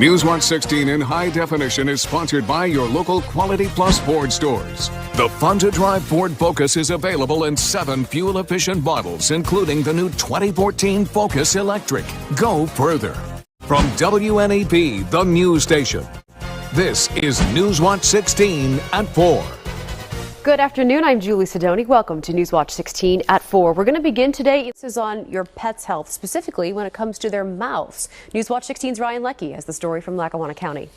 Newswatch 16 in high definition is sponsored by your local Quality Plus Ford stores. The fun-to-drive Ford Focus is available in 7 fuel-efficient models, including the new 2014 Focus Electric. Go further. From WNEP, the news station, this is Newswatch 16 at 4. Good afternoon, I'm Julie Sidoni. Welcome to Newswatch 16 at 4. We're going to begin today. This is on your pet's health, specifically when it comes to their mouths. Newswatch 16's Ryan Leckie has the story from Lackawanna County.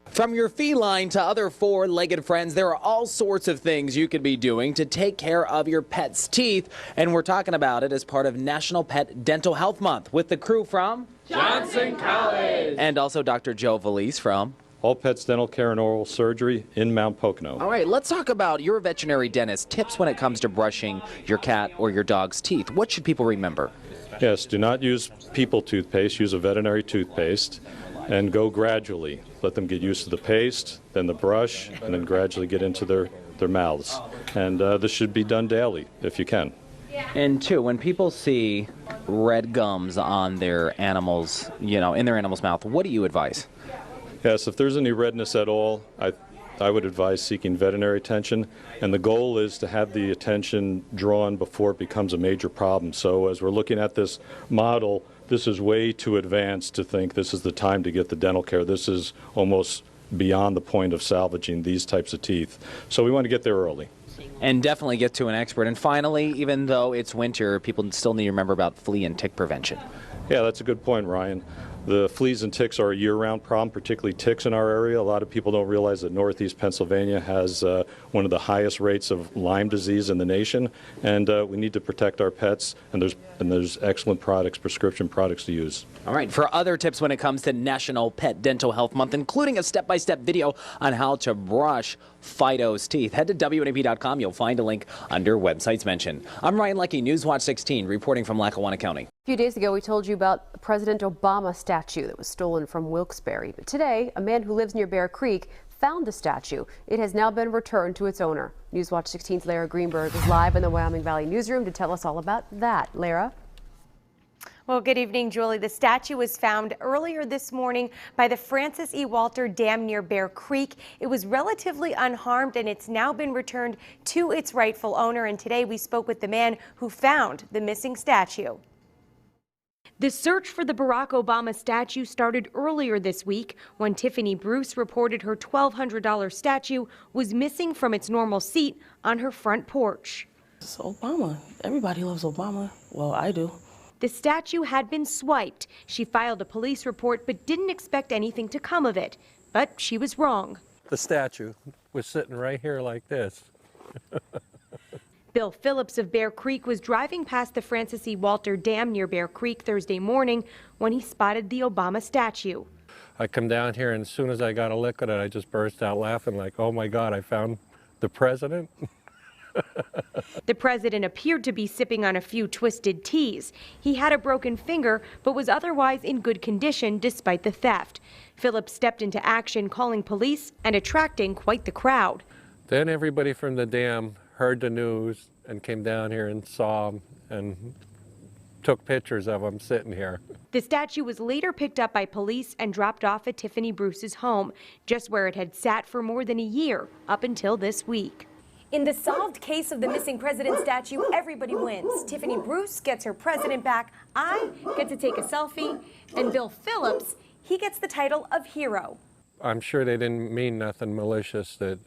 From your feline to other four-legged friends, there are all sorts of things you could be doing to take care of your pet's teeth, and we're talking about it as part of National Pet Dental Health Month with the crew from Johnson College and also Dr. Joe Valise from All Pets Dental Care and Oral Surgery in Mount Pocono. All right, let's talk about your veterinary dentist tips when it comes to brushing your cat or your dog's teeth. What should people remember? Yes, do not use people toothpaste, use a veterinary toothpaste, and go gradually. Let them get used to the paste, then the brush, and then gradually get into their mouths. And this should be done daily if you can. And two, when people see red gums on their animals, in their animal's mouth, what do you advise? Yes, if there's any redness at all, I would advise seeking veterinary attention, and the goal is to have the attention drawn before it becomes a major problem. So as we're looking at this model, this is way too advanced to think this is the time to get the dental care. This is almost beyond the point of salvaging these types of teeth. So we want to get there early. And definitely get to an expert. And finally, even though it's winter, people still need to remember about flea and tick prevention. Yeah, that's a good point, Ryan. The fleas and ticks are a year-round problem, particularly ticks in our area. A lot of people don't realize that Northeast Pennsylvania has one of the highest rates of Lyme disease in the nation, and we need to protect our pets, and there's excellent products, prescription products to use. All right, for other tips when it comes to National Pet Dental Health Month, including a step-by-step video on how to brush Fido's teeth, head to WNAP.com. You'll find a link under websites mentioned. I'm Ryan Leckie, Newswatch 16, reporting from Lackawanna County. A few days ago, we told you about President Obama statue that was stolen from Wilkes-Barre. But today, a man who lives near Bear Creek found the statue. It has now been returned to its owner. Newswatch 16's Lara Greenberg is live in the Wyoming Valley newsroom to tell us all about that. Lara? Well, good evening, Julie. The statue was found earlier this morning by the Francis E. Walter Dam near Bear Creek. It was relatively unharmed, and it's now been returned to its rightful owner. And today we spoke with the man who found the missing statue. The search for the Barack Obama statue started earlier this week when Tiffany Bruce reported her $1,200 statue was missing from its normal seat on her front porch. It's Obama. Everybody loves Obama. Well, I do. The statue had been swiped. She filed a police report but didn't expect anything to come of it. But she was wrong. The statue was sitting right here like this. Bill Phillips of Bear Creek was driving past the Francis E. Walter Dam near Bear Creek Thursday morning when he spotted the Obama statue. I come down here, and as soon as I got a look at it, I just burst out laughing like, oh my God, I found the president. The president appeared to be sipping on a few twisted teas. He had a broken finger, but was otherwise in good condition despite the theft. Phillips stepped into action, calling police and attracting quite the crowd. Then everybody from the dam heard the news and came down here and saw him and took pictures of him sitting here. The statue was later picked up by police and dropped off at Tiffany Bruce's home, just where it had sat for more than a year up until this week. In the solved case of the missing president statue, everybody wins. Tiffany Bruce gets her president back. I get to take a selfie. And Bill Phillips, he gets the title of hero. I'm sure they didn't mean nothing malicious, that,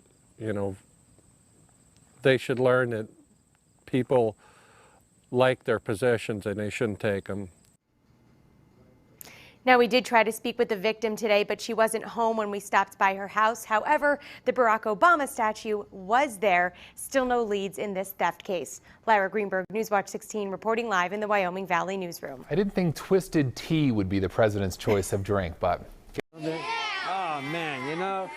they should learn that people like their possessions and they shouldn't take them. Now, we did try to speak with the victim today, but she wasn't home when we stopped by her house. However, the Barack Obama statue was there. Still no leads in this theft case. Lara Greenberg, Newswatch 16, reporting live in the Wyoming Valley newsroom. I didn't think twisted tea would be the president's choice of drink, but... Oh, man,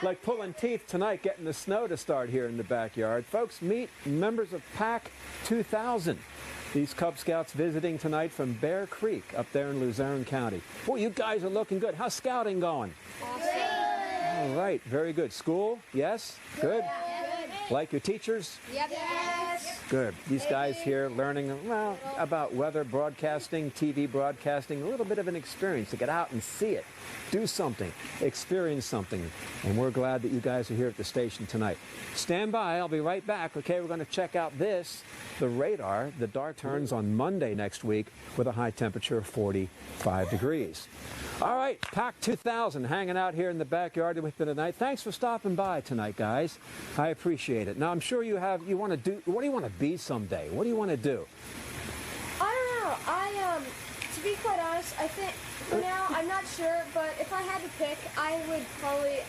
like pulling teeth tonight, getting the snow to start here in the backyard. Folks, meet members of PAC 2000. These Cub Scouts visiting tonight from Bear Creek up there in Luzerne County. Boy, you guys are looking good. How's scouting going? All right, very good. School? Yes? Good? Like your teachers? Yes. Good. These guys here learning, well, about weather broadcasting, TV broadcasting, a little bit of an experience to get out and see it, do something, experience something. And we're glad that you guys are here at the station tonight. Stand by. I'll be right back. Okay, we're going to check out this, the radar. The DAR turns on Monday next week with a high temperature of 45 degrees. All right, PAC 2000 hanging out here in the backyard with me tonight. Thanks for stopping by tonight, guys. I appreciate it. Now, I'm sure you want to do, what do you want to be someday? What do you want to do? I don't know. To be quite honest, I think for now, I'm not sure, but if I had to pick, I would probably,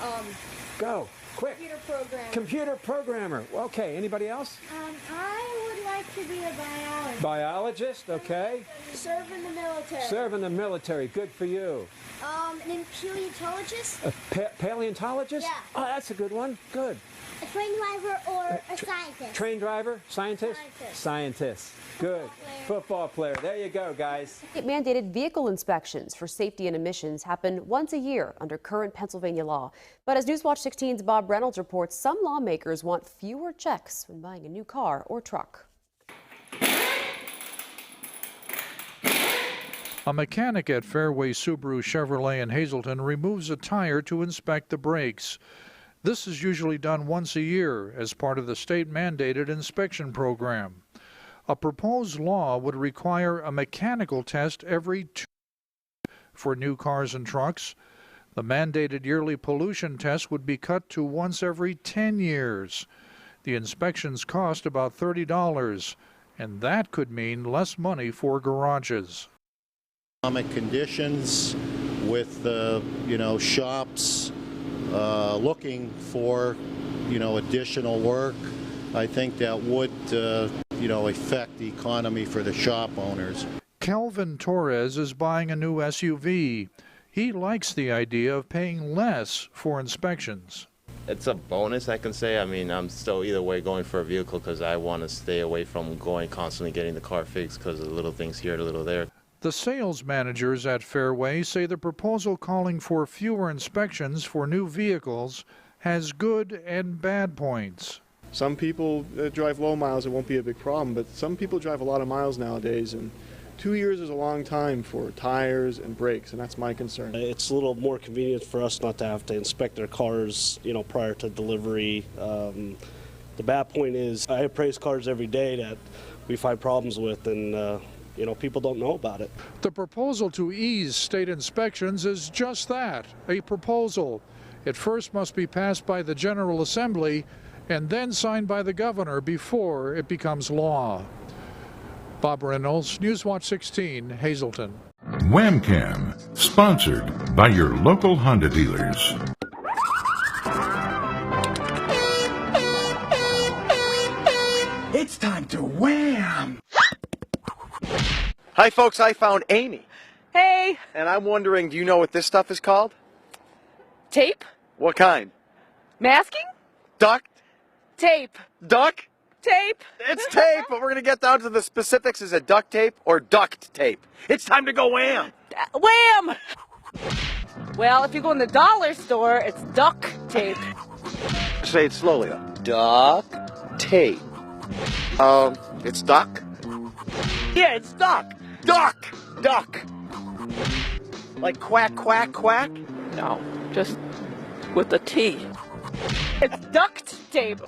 Go, quick. computer programmer. Computer programmer. Okay, anybody else? I would like to be a biologist. Biologist, okay. Serve in the military. Serve in the military, good for you. An paleontologist. A paleontologist? Yeah. Oh, that's a good one. Good. A train driver or a scientist. Train driver? Scientist? Scientist. Good. Football player. There you go, guys. Mandated vehicle inspections for safety and emissions happen once a year under current Pennsylvania law. But as Newswatch 16's Bob Reynolds reports, some lawmakers want fewer checks when buying a new car or truck. A mechanic at Fairway Subaru Chevrolet in Hazleton removes a tire to inspect the brakes. This is usually done once a year as part of the state-mandated inspection program. A proposed law would require a mechanical test every 2 years for new cars and trucks. The mandated yearly pollution test would be cut to once every 10 years. The inspections cost about $30, and that could mean less money for garages. Economic conditions with shops looking for additional work, I think that would affect the economy for the shop owners. Kelvin Torres is buying a new SUV. He likes the idea of paying less for inspections. It's a bonus, I can say. I mean, I'm still either way going for a vehicle because I want to stay away from constantly getting the car fixed because of the little things here, the little there. The sales managers at Fairway say the proposal calling for fewer inspections for new vehicles has good and bad points. Some people drive low miles, it won't be a big problem, but some people drive a lot of miles nowadays, and 2 years is a long time for tires and brakes, and that's my concern. It's a little more convenient for us not to have to inspect their cars, prior to delivery. The bad point is I appraise cars every day that we find problems with, and people don't know about it. The proposal to ease state inspections is just that, a proposal. It first must be passed by the General Assembly and then signed by the governor before it becomes law. Bob Reynolds, Newswatch 16, Hazleton. Wham-Cam, sponsored by your local Honda dealers. It's time to wham! Hi folks, I found Amy. Hey! And I'm wondering, do you know what this stuff is called? Tape? What kind? Masking? Duct? Tape. Duck? Tape. It's tape, but we're going to get down to the specifics. Is it duct tape or duct tape? It's time to go wham! Wham! Well, if you go in the dollar store, it's duct tape. Say it slowly though. Duct tape. It's duck? Yeah, it's duck. Duck! Duck! Like quack, quack, quack? No, just with a T. It's duct tape.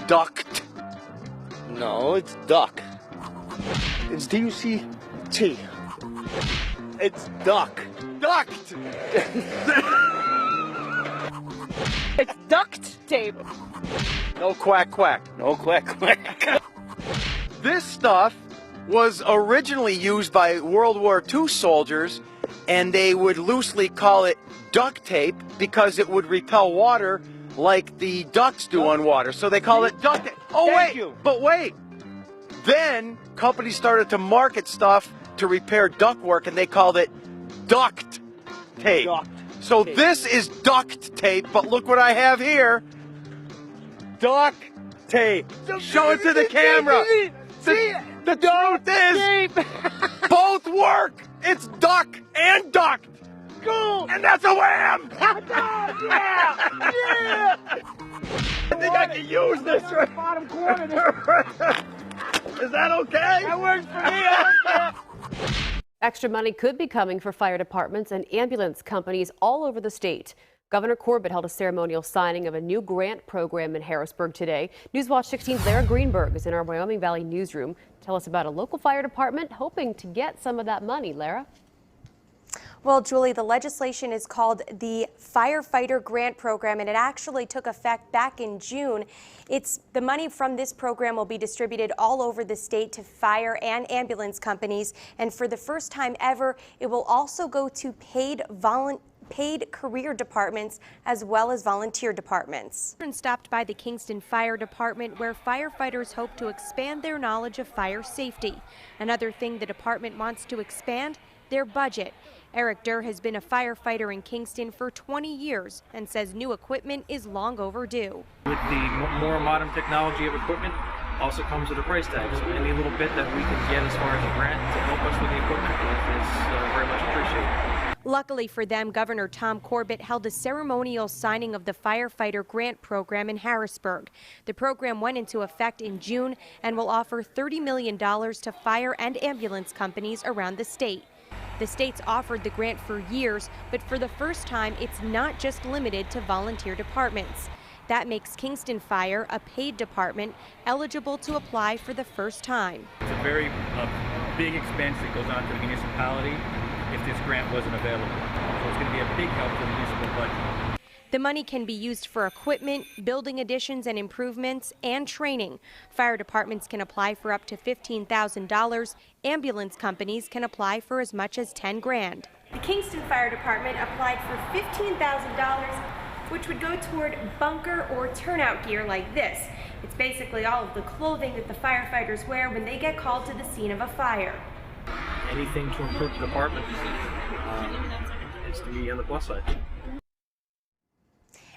Duct. No, it's duck. It's D-U-C-T. It's duck. Duct! It's duct tape. No quack, quack. No quack, quack. This stuff was originally used by World War II soldiers, and they would loosely call it duct tape because it would repel water like the ducks do on water. So they call it duct tape. Oh, but wait. Then companies started to market stuff to repair ductwork, and they called it duct tape. So this is duct tape, but look what I have here. Duct tape. Show it to the camera. The truth is, both work. It's duck and duct. Cool. And that's a wham. Yeah. Yeah. I think I can use this right. Bottom corner. Is that okay? That works for me. I don't care. Extra money could be coming for fire departments and ambulance companies all over the state. Governor Corbett held a ceremonial signing of a new grant program in Harrisburg today. Newswatch 16's Lara Greenberg is in our Wyoming Valley newsroom. Tell us about a local fire department hoping to get some of that money. Lara? Well, Julie, the legislation is called the Firefighter Grant Program, and it actually took effect back in June. The money from this program will be distributed all over the state to fire and ambulance companies, and for the first time ever, it will also go to paid career departments as well as volunteer departments. Stopped by the Kingston Fire Department, where firefighters hope to expand their knowledge of fire safety. Another thing the department wants to expand, their budget. Eric Durr has been a firefighter in Kingston for 20 years and says new equipment is long overdue. With the more modern technology of equipment also comes with a price tag, so any little bit that we can get as far as a grant to help us with the equipment is very much appreciated. Luckily for them, Governor Tom Corbett held a ceremonial signing of the Firefighter Grant Program in Harrisburg. The program went into effect in June and will offer $30 million to fire and ambulance companies around the state. The state's offered the grant for years, but for the first time, it's not just limited to volunteer departments. That makes Kingston Fire, a paid department, eligible to apply for the first time. It's a very big expense that goes on to the municipality if this grant wasn't available. So it's going to be a big help to the municipal budget. The money can be used for equipment, building additions and improvements, and training. Fire departments can apply for up to $15,000. Ambulance companies can apply for as much as $10 grand. The Kingston Fire Department applied for $15,000, which would go toward bunker or turnout gear like this. It's basically all of the clothing that the firefighters wear when they get called to the scene of a fire. Anything to improve the department is to be on the plus side.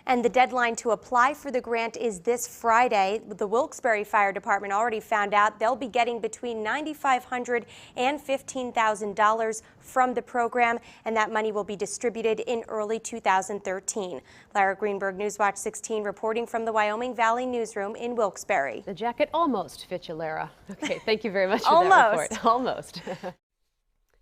And the deadline to apply for the grant is this Friday. The Wilkes-Barre Fire Department already found out they'll be getting between $9,500 and $15,000 from the program, and that money will be distributed in early 2013. Lara Greenberg, Newswatch 16, reporting from the Wyoming Valley Newsroom in Wilkes-Barre. The jacket almost fits you, Lara. Okay, thank you very much for that report. Almost.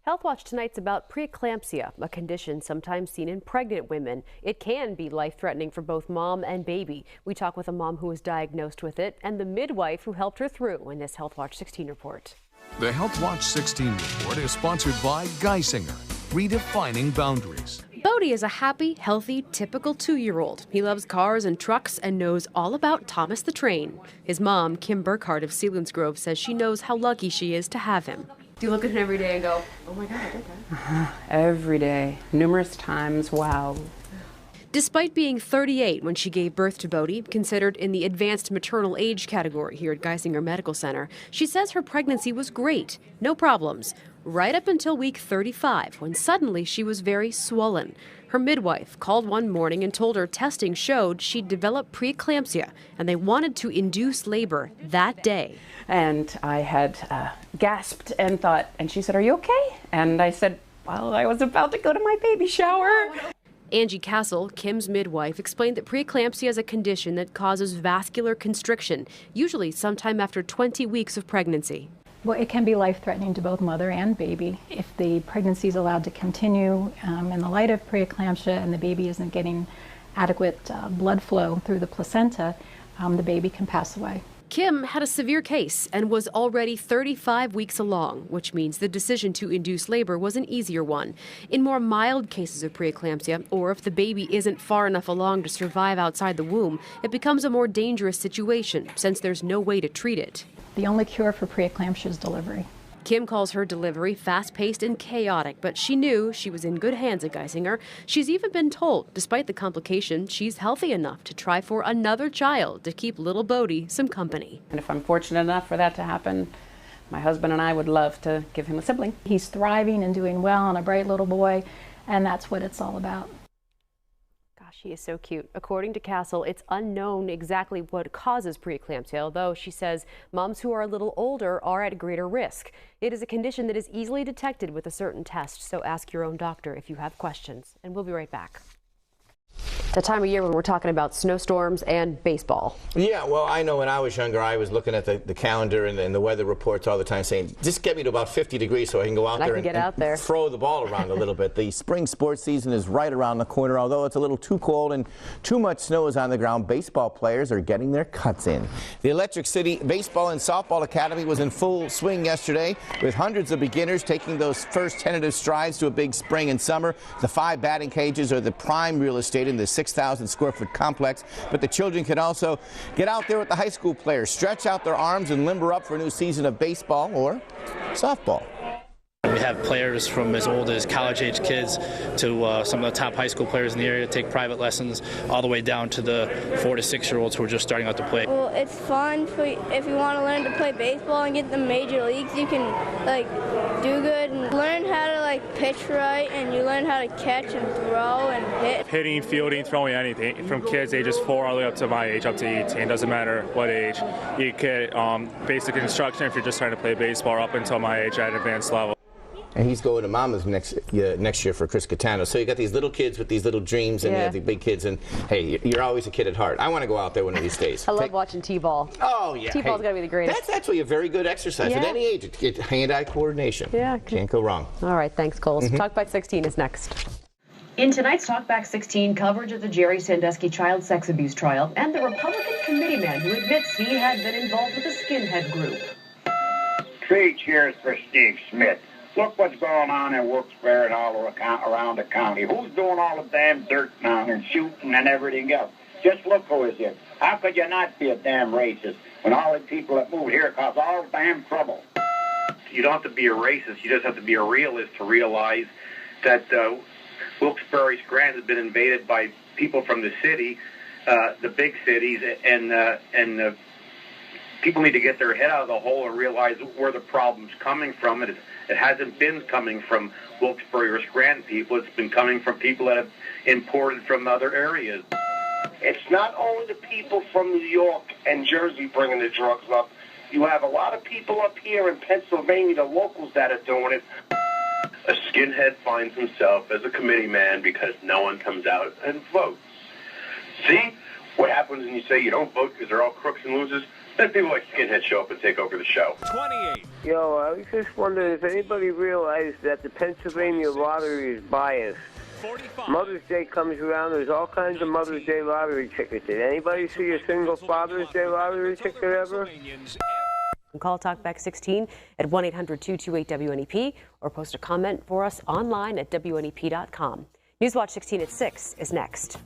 Health Watch tonight's about preeclampsia, a condition sometimes seen in pregnant women. It can be life-threatening for both mom and baby. We talk with a mom who was diagnosed with it and the midwife who helped her through in this Health Watch 16 report. The Health Watch 16 report is sponsored by Geisinger, redefining boundaries. Bodie is a happy, healthy, typical 2-year-old. He loves cars and trucks and knows all about Thomas the Train. His mom, Kim Burkhardt of Selinsgrove, says she knows how lucky she is to have him. Do you look at him every day and go, oh my God, I did that? Every day, numerous times, wow. Despite being 38 when she gave birth to Bodie, considered in the advanced maternal age category here at Geisinger Medical Center, she says her pregnancy was great, no problems, right up until week 35, when suddenly she was very swollen. Her midwife called one morning and told her testing showed she'd developed preeclampsia, and they wanted to induce labor that day. And I had gasped and thought, and she said, "Are you okay?" And I said, well, I was about to go to my baby shower. Angie Castle, Kim's midwife, explained that preeclampsia is a condition that causes vascular constriction, usually sometime after 20 weeks of pregnancy. Well, it can be life-threatening to both mother and baby. If the pregnancy is allowed to continue in the light of preeclampsia and the baby isn't getting adequate blood flow through the placenta, the baby can pass away. Kim had a severe case and was already 35 weeks along, which means the decision to induce labor was an easier one. In more mild cases of preeclampsia, or if the baby isn't far enough along to survive outside the womb, it becomes a more dangerous situation since there's no way to treat it. The only cure for preeclampsia is delivery. Kim calls her delivery fast-paced and chaotic, but she knew she was in good hands at Geisinger. She's even been told, despite the complication, she's healthy enough to try for another child to keep little Bodie some company. And if I'm fortunate enough for that to happen, my husband and I would love to give him a sibling. He's thriving and doing well and a bright little boy, and that's what it's all about. She is so cute. According to Castle, it's unknown exactly what causes preeclampsia, although she says moms who are a little older are at greater risk. It is a condition that is easily detected with a certain test, so ask your own doctor if you have questions. And we'll be right back. The time of year when we're talking about snowstorms and baseball. Yeah, well, I know when I was younger, I was looking at the calendar and the weather reports all the time saying, just get me to about 50 degrees so I can go out there and throw the ball around a little bit. The spring sports season is right around the corner. Although it's a little too cold and too much snow is on the ground, baseball players are getting their cuts in. The Electric City Baseball and Softball Academy was in full swing yesterday with hundreds of beginners taking those first tentative strides to a big spring and summer. The 5 batting cages are the prime real estate in the 6,000 square foot complex, but the children can also get out there with the high school players, stretch out their arms and limber up for a new season of baseball or softball. We have players from as old as college-age kids to some of the top high school players in the area take private lessons, all the way down to the 4 to 6-year-olds who are just starting out to play. Well, it's fun if you want to learn to play baseball and get the major leagues. You can do good and learn how to pitch right, and you learn how to catch and throw and hit. Hitting, fielding, throwing, anything from kids ages 4 all the way up to my age, up to 18. Doesn't matter what age. You get basic instruction if you're just trying to play baseball up until my age at an advanced level. And he's going to Mama's next year for Chris Catano. So you got these little kids with these little dreams, and you have the big kids, and hey, you're always a kid at heart. I want to go out there one of these days. I love watching T-ball. Oh yeah, T-ball's got to be the greatest. That's actually a very good exercise at any age. It's hand-eye coordination. Yeah, can't go wrong. All right, thanks, Cole. Talkback 16 is next. In tonight's Talkback 16, coverage of the Jerry Sandusky child sex abuse trial and the Republican committeeman who admits he had been involved with a skinhead group. 3 cheers for Steve Smith. Look what's going on in Wilkes-Barre and all around the county. Who's doing all the damn dirt now and shooting and everything else? Just look who is here. How could you not be a damn racist when all the people that moved here cause all the damn trouble? You don't have to be a racist. You just have to be a realist to realize that Wilkes-Barre, Scranton has been invaded by people from the city, the big cities, and people need to get their head out of the hole and realize where the problem's coming from. It hasn't been coming from Wilkes-Barre or Scranton people. It's been coming from people that have imported from other areas. It's not only the people from New York and Jersey bringing the drugs up. You have a lot of people up here in Pennsylvania, the locals that are doing it. A skinhead finds himself as a committee man because no one comes out and votes. See what happens when you say you don't vote because they're all crooks and losers? Then people like skinheads show up and take over the show. 28. Yo, I was just wondering if anybody realized that the Pennsylvania lottery is biased. 45. Mother's Day comes around, there's all kinds of Mother's Day lottery tickets. Did anybody see a single Father's Day lottery ticket ever? Call Talkback 16 at 1-800-228-WNEP or post a comment for us online at WNEP.com. Newswatch 16 at 6 is next.